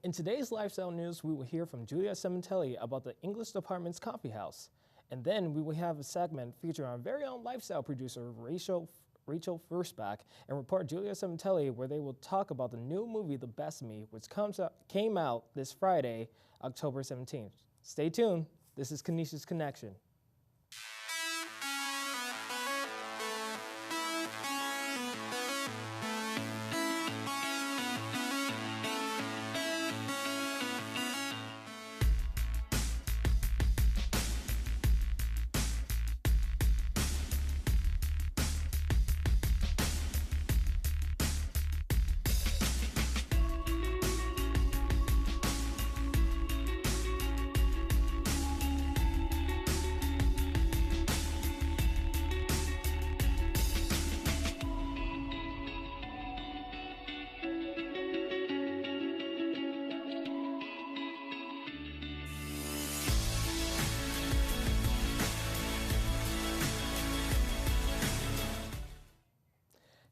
In today's lifestyle news, we will hear from Julia Cementelli about the English department's coffee house. And then we will have a segment featuring our very own lifestyle producer, Rachel Furstbach, and reporter Julia Cementelli, where they will talk about the new movie, The Best of Me, which came out this Friday, October 17th. Stay tuned. This is Canisius Connection.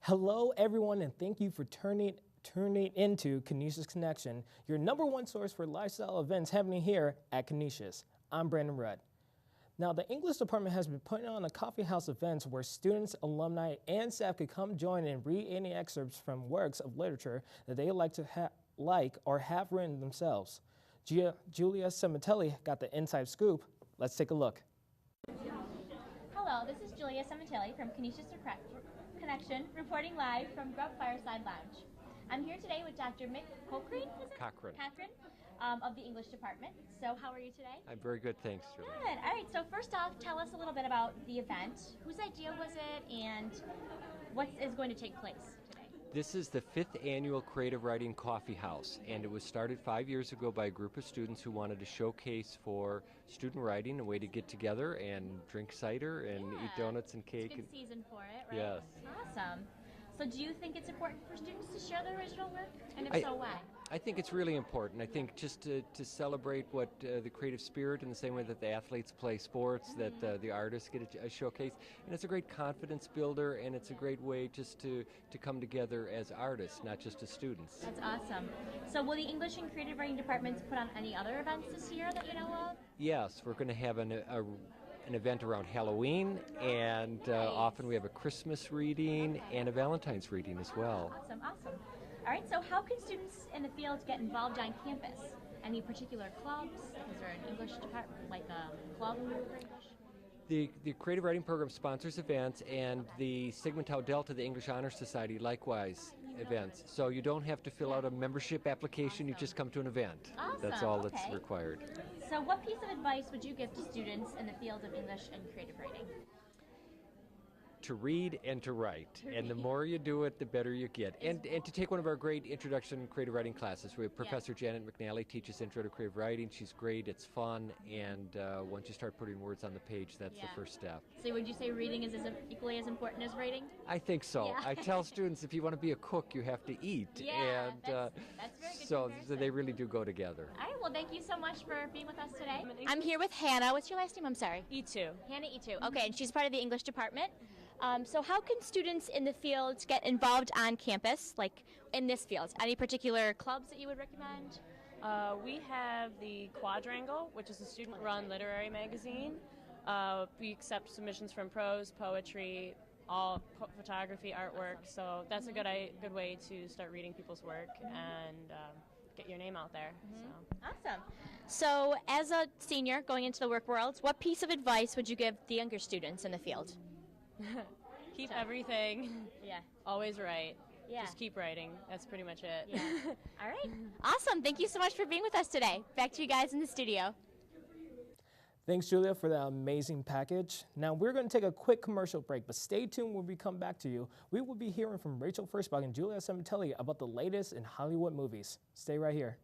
Hello, everyone, and thank you for turning into Canisius Connection, your #1 source for lifestyle events happening here at Canisius. I'm Brandon Rudd. Now, the English department has been putting on a coffee house events where students, alumni, and staff could come join and read any excerpts from works of literature that they like or have written themselves. Julia Cementelli got the inside scoop. Let's take a look. Hello, this is Julia Cementelli from Canisius Connection, reporting live from Grub Fireside Lounge. I'm here today with Dr. Mick Cochrane, Cochran. Of the English department. So how are you today? I'm very good, thanks, Julie. Good. All right, so first off, tell us a little bit about the event. Whose idea was it, and what is going to take place today? This is the 5th annual Creative Writing Coffee House, and it was started 5 years ago by a group of students who wanted to showcase for student writing a way to get together and drink cider and eat donuts and cake. It's a good season for it, right? Yes. Awesome. So do you think it's important for students to share their original work? And if so, why? I think it's really important. I think just to celebrate what the creative spirit in the same way that the athletes play sports, that the artists get a showcase. And it's a great confidence builder, and it's a great way just to come together as artists, not just as students. That's awesome. So will the English and Creative Writing departments put on any other events this year that you know of? Yes, we're going to have an event around Halloween, and often we have a Christmas reading and a Valentine's reading as well. Awesome. All right, so how can students in the field get involved on campus? Any particular clubs? Is there an English department, like a club for English? The Creative Writing Program sponsors events, and the Sigma Tau Delta, the English Honor Society, likewise events. So you don't have to fill out a membership application, you just come to an event. Awesome. That's all that's required. So what piece of advice would you give to students in the field of English and creative writing? To read and to write. And the more you do it, the better you get. And to take one of our great introduction creative writing classes. We have Professor Janet McNally teaches Intro to Creative Writing. She's great, it's fun, and once you start putting words on the page, that's the first step. So would you say reading is equally as important as writing? I think so. Yeah. I tell students if you want to be a cook, you have to eat. Yeah, and that's very good so comparison. they really do go together. All right, well, thank you so much for being with us today. I'm here with Hannah. What's your last name? I'm sorry. E2. Hannah E2. Okay, and she's part of the English department. So how can students in the field get involved on campus, like in this field? Any particular clubs that you would recommend? We have the Quadrangle, which is a student-run literary magazine. We accept submissions from prose, poetry, all photography, artwork. So that's a good way to start reading people's work and get your name out there. So. Awesome. So as a senior going into the work world, what piece of advice would you give the younger students in the field? Keep everything always write. Yeah. Just keep writing. That's pretty much it. Yeah. All right. Awesome. Thank you so much for being with us today. Back to you guys in the studio. Thanks, Julia, for that amazing package. Now, we're going to take a quick commercial break, but stay tuned when we come back to you. We will be hearing from Rachel Furstbach and Julia Cementelli about the latest in Hollywood movies. Stay right here.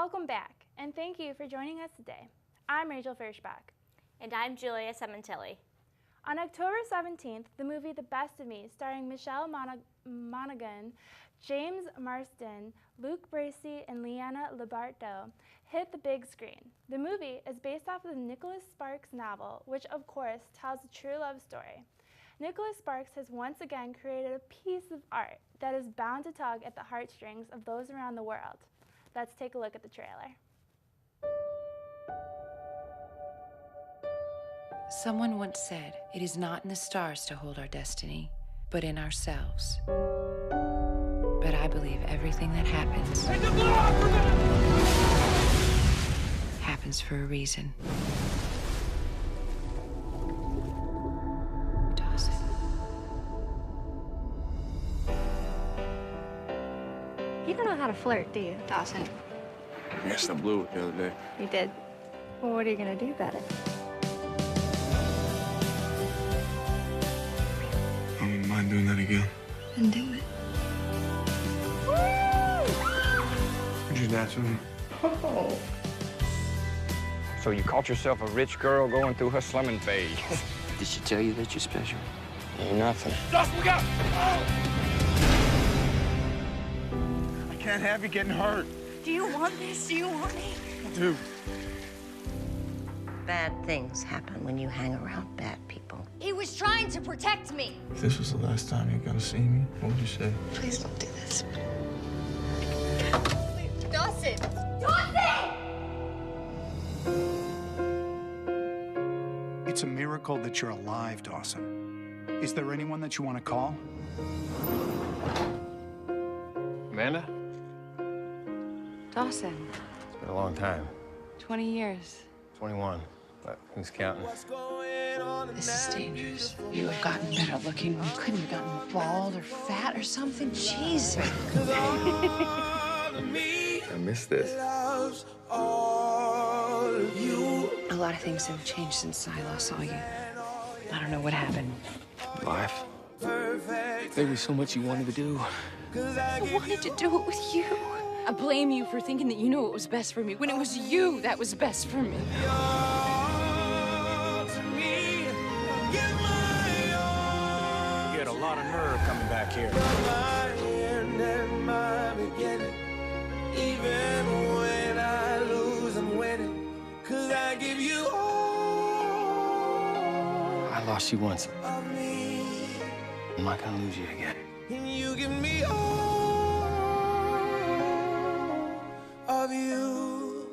Welcome back, and thank you for joining us today. I'm Rachel Furschbach. And I'm Julia Sementilli. On October 17th, the movie The Best of Me, starring Michelle Monaghan, James Marsden, Luke Bracey, and Leanna Libardo, hit the big screen. The movie is based off of the Nicholas Sparks novel, which of course tells a true love story. Nicholas Sparks has once again created a piece of art that is bound to tug at the heartstrings of those around the world. Let's take a look at the trailer. Someone once said, "It is not in the stars to hold our destiny, but in ourselves." But I believe everything that happens for a reason. Dawson. You don't know how to flirt, do you, Dawson? I guess I blew it the other day. You did? Well, what are you gonna do about it? I wouldn't mind doing that again. Then do it. What'd your dad tell me? Oh. So you caught yourself a rich girl going through her slumming phase. Did she tell you that you're special? Ain't nothing. Dawson, look out! I can't have you getting hurt. Do you want this? Do you want me? I do. Bad things happen when you hang around bad people. He was trying to protect me. If this was the last time you're gonna see me, what would you say? Please don't do this. Dawson! Dawson! It's a miracle that you're alive, Dawson. Is there anyone that you want to call? Amanda? Dawson, It's been a long time. 20 years. 21. But who's counting? This is dangerous. You have gotten better looking. You couldn't have gotten bald or fat or something. Jeez. I miss this. A lot of things have changed since I last saw you. I don't know what happened. Life. There was so much you wanted to do. I wanted to do it with you. I blame you for thinking that you knew what was best for me when it was you that was best for me. You had a lot of nerve coming back here. Even when I lose, I'm winning. 'Cause I give you all I lost you once. of me. I'm not gonna lose you again. And you give me all of you.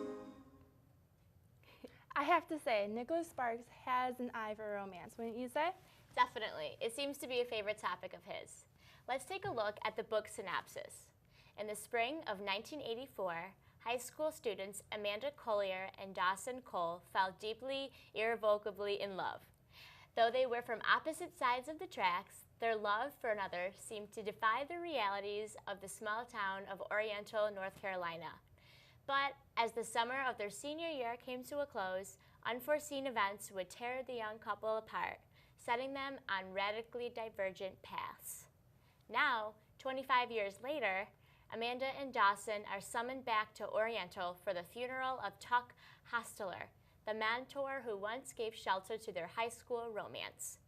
I have to say, Nicholas Sparks has an eye for romance, wouldn't you say? Definitely. It seems to be a favorite topic of his. Let's take a look at the book synopsis. In the spring of 1984, high school students Amanda Collier and Dawson Cole fell deeply, irrevocably in love. Though they were from opposite sides of the tracks, their love for another seemed to defy the realities of the small town of Oriental, North Carolina. But as the summer of their senior year came to a close, unforeseen events would tear the young couple apart, setting them on radically divergent paths. Now, 25 years later, Amanda and Dawson are summoned back to Oriental for the funeral of Tuck Hostler, the mentor who once gave shelter to their high school romance.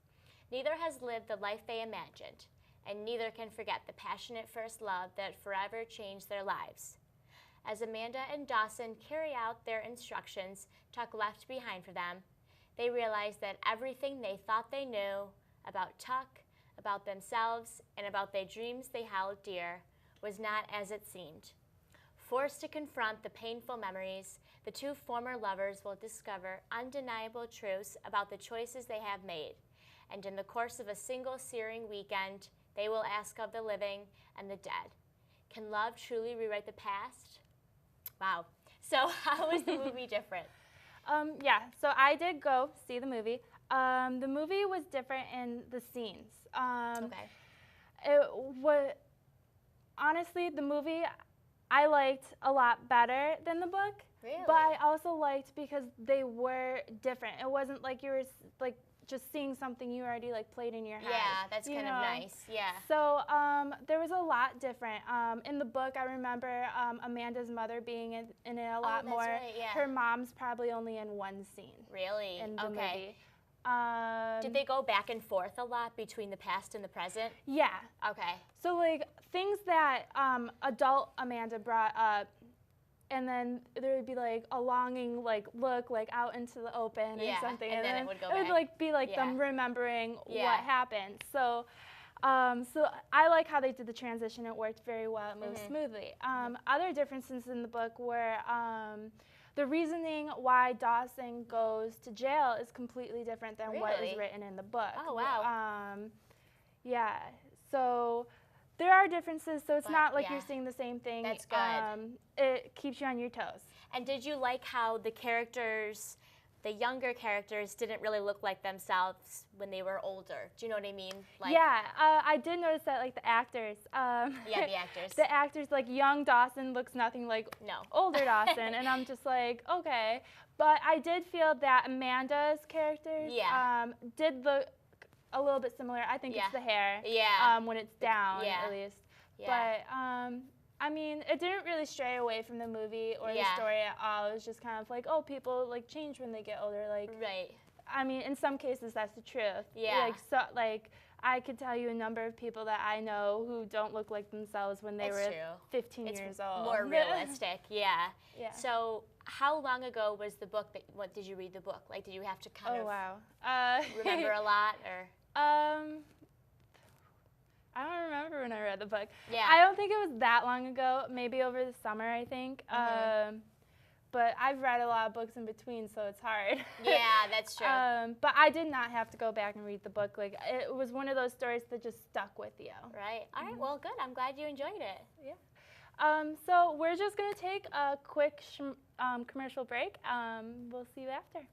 Neither has lived the life they imagined, and neither can forget the passionate first love that forever changed their lives. As Amanda and Dawson carry out their instructions Tuck left behind for them, they realize that everything they thought they knew about Tuck, about themselves, and about the dreams they held dear was not as it seemed. Forced to confront the painful memories, the two former lovers will discover undeniable truths about the choices they have made. And in the course of a single searing weekend, they will ask of the living and the dead, can love truly rewrite the past? Wow. So how is the movie different? Yeah, so I did go see the movie. The movie was different in the scenes. Okay. It was, honestly, the movie I liked a lot better than the book. Really? But I also liked because they were different. It wasn't like you were like just seeing something you already like played in your head. Yeah, that's kind of nice. Yeah. So there was a lot different. In the book, I remember Amanda's mother being in it a lot more. Right, yeah. Her mom's probably only in one scene. Really? In the movie. Did they go back and forth a lot between the past and the present? Yeah. Okay. So like things that adult Amanda brought up, and then there would be like a longing like look like out into the open or something, and then it would go back. It would like be like them remembering what happened. So so I like how they did the transition. It worked very well. It moved smoothly. Other differences in the book were the reasoning why Dawson goes to jail is completely different than what is written in the book. Oh, wow. Yeah, so there are differences, so it's not like you're seeing the same thing. That's good. It keeps you on your toes. And did you like how the characters, the younger characters, didn't really look like themselves when they were older? Do you know what I mean? Like, yeah, I did notice that, like, the actors. Yeah, the actors. The actors, like, young Dawson looks nothing like older Dawson, and I'm just like, okay. But I did feel that Amanda's characters did look a little bit similar. I think it's the hair. Yeah. When it's down, Yeah. at least. Yeah. But, I mean, it didn't really stray away from the movie or the story at all. It was just kind of like, oh, people, like, change when they get older. Like, I mean, in some cases, that's the truth. Yeah. Like, so, like, I could tell you a number of people that I know who don't look like themselves when they were 15 years old. More realistic, yeah. Yeah. So how long ago was the book that, what did you read the book? Like, did you have to kind of remember a lot, or? I don't remember when I read the book. Yeah. I don't think it was that long ago, maybe over the summer, I think. But I've read a lot of books in between, so it's hard. Yeah, that's true. But I did not have to go back and read the book. Like, it was one of those stories that just stuck with you. Right. All right, well, good. I'm glad you enjoyed it. Yeah. So we're just going to take a quick commercial break. We'll see you after.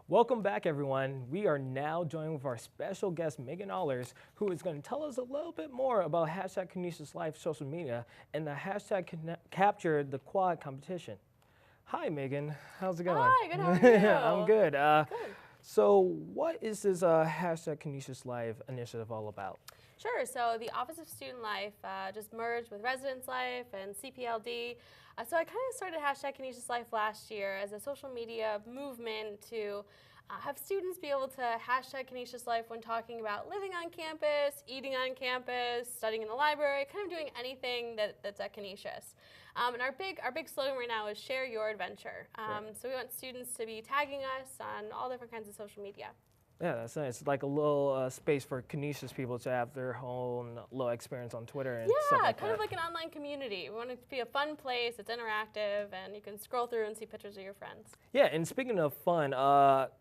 Welcome back, everyone. We are now joined with our special guest, Megan Allers, who is going to tell us a little bit more about hashtag Canisius Live social media and the hashtag Capture the Quad competition. Hi, Megan. How's it going? Hi, good. How are you? I'm good. Good. So what is this hashtag Canisius Live initiative all about? Sure. So the Office of Student Life just merged with Residence Life and CPLD. So I kind of started hashtag Canisius Life last year as a social media movement to have students be able to hashtag Canisius Life when talking about living on campus, eating on campus, studying in the library, kind of doing anything that's at Canisius. And our big slogan right now is share your adventure. So we want students to be tagging us on all different kinds of social media. Yeah, that's nice. It's like a little space for Canisius people to have their own little experience on Twitter and stuff like kind that. of like an online community. We want it to be a fun place. It's interactive, and you can scroll through and see pictures of your friends. Yeah, and speaking of fun,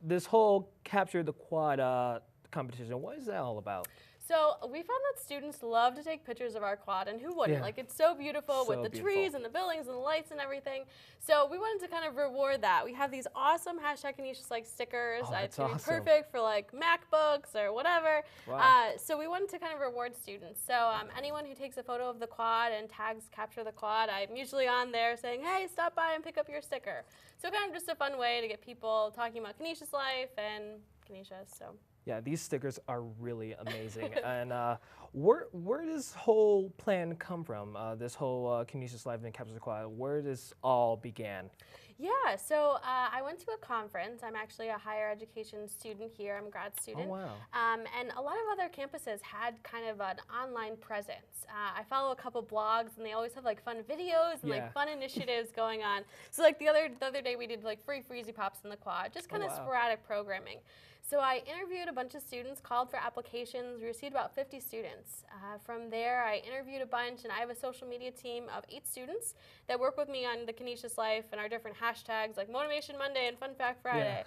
this whole Capture the Quad competition, what is that all about? So we found that students love to take pictures of our quad, and who wouldn't? Yeah. Like, it's so beautiful So with the beautiful. trees and the buildings and the lights and everything. So we wanted to kind of reward that. We have these awesome #Canisius stickers. Oh, It's that's gonna be awesome. perfect for like MacBooks or whatever. Wow. So we wanted to kind of reward students. So anyone who takes a photo of the quad and tags Capture the Quad, I'm usually on there saying, hey, stop by and pick up your sticker. So kind of just a fun way to get people talking about Canisius life and Canisius. So. Yeah, these stickers are really amazing. And where does this whole plan come from? This whole Canisius Life and Capture the Quad, where this all began? Yeah, so I went to a conference. I'm actually a higher education student here. I'm a grad student. Oh, wow. And a lot of other campuses had kind of an online presence. I follow a couple blogs, and they always have like fun videos and like fun initiatives going on. So like the other day we did like free Freezy Pops in the quad, just kind of sporadic programming. So I interviewed a bunch of students, called for applications. We received about 50 students. From there, I interviewed a bunch, and I have a social media team of 8 students that work with me on the Canisius Life and our different hashtags like Motivation Monday and Fun Fact Friday.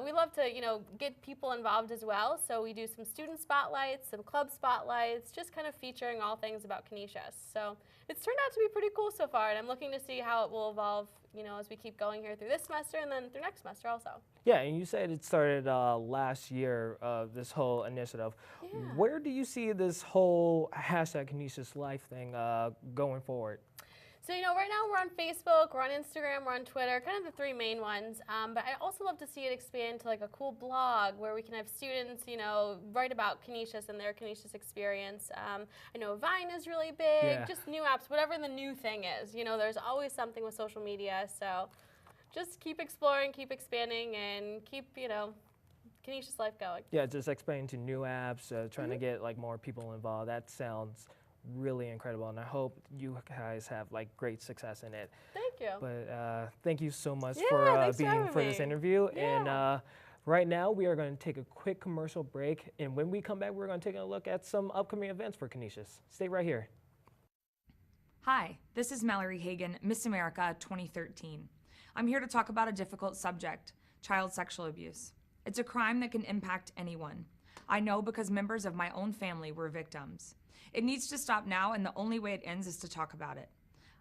We love to, get people involved as well. So we do some student spotlights, some club spotlights, just kind of featuring all things about Canisius. So it's turned out to be pretty cool so far, and I'm looking to see how it will evolve, as we keep going here through this semester and then through next semester also. Yeah, and you said it started last year, this whole initiative. Yeah. Where do you see this whole #Canisius Life thing going forward? So, right now we're on Facebook, we're on Instagram, we're on Twitter, kind of the 3 main ones. But I also love to see it expand to like a cool blog where we can have students, write about Canisius and their Canisius experience. I know Vine is really big, just new apps, whatever the new thing is. There's always something with social media. So just keep exploring, keep expanding, and keep, Canisius Life going. Yeah, just expanding to new apps, trying to get like more people involved. That sounds really incredible, and I hope you guys have like great success in it. Thank you. But thank you so much thanks for this interview. Yeah. And right now we are going to take a quick commercial break, and when we come back, we're going to take a look at some upcoming events for Canisius. Stay right here. Hi, this is Mallory Hagan, Miss America 2013. I'm here to talk about a difficult subject, child sexual abuse. It's a crime that can impact anyone. I know because members of my own family were victims. It needs to stop now, and the only way it ends is to talk about it.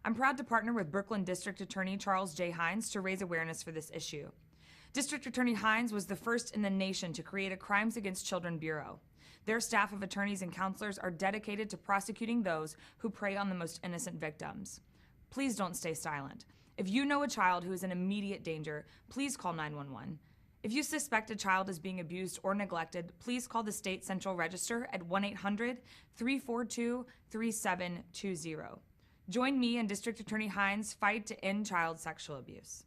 I'm proud to partner with Brooklyn District Attorney Charles J. Hines to raise awareness for this issue. District Attorney Hines was the first in the nation to create a Crimes Against Children Bureau. Their staff of attorneys and counselors are dedicated to prosecuting those who prey on the most innocent victims. Please don't stay silent. If you know a child who is in immediate danger, please call 911. If you suspect a child is being abused or neglected, please call the State Central Register at 1-800-342-3720. Join me and District Attorney Hines' fight to end child sexual abuse.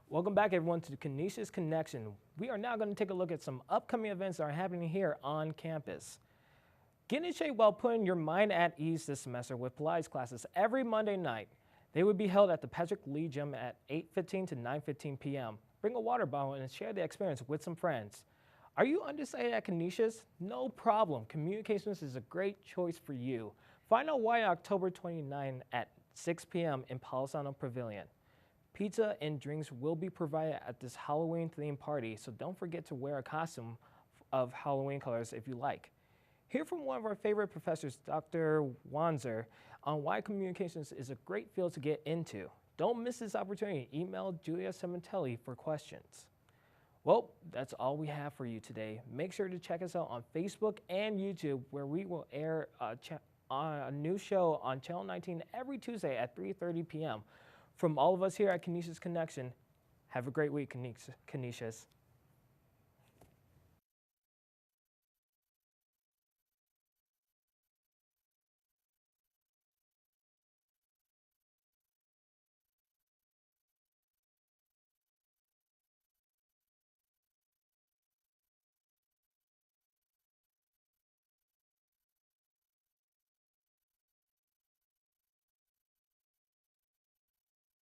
Welcome back, everyone, to the Canisius Connection. We are now going to take a look at some upcoming events that are happening here on campus. Get in shape while putting your mind at ease this semester with Pilates classes every Monday night. They would be held at the Patrick Lee Gym at 8:15 to 9:15 p.m. Bring a water bottle and share the experience with some friends. Are you undecided at Canisius? No problem. Communications is a great choice for you. Find out why on October 29 at 6 p.m. in Palisano Pavilion. Pizza and drinks will be provided at this Halloween-themed party, so don't forget to wear a costume of Halloween colors if you like. Hear from one of our favorite professors, Dr. Wanzer, on why communications is a great field to get into. Don't miss this opportunity. Email Julia Cementelli for questions. Well, that's all we have for you today. Make sure to check us out on Facebook and YouTube, where we will air a new show on Channel 19 every Tuesday at 3:30 p.m. From all of us here at Canisius Connection, have a great week, Canisius.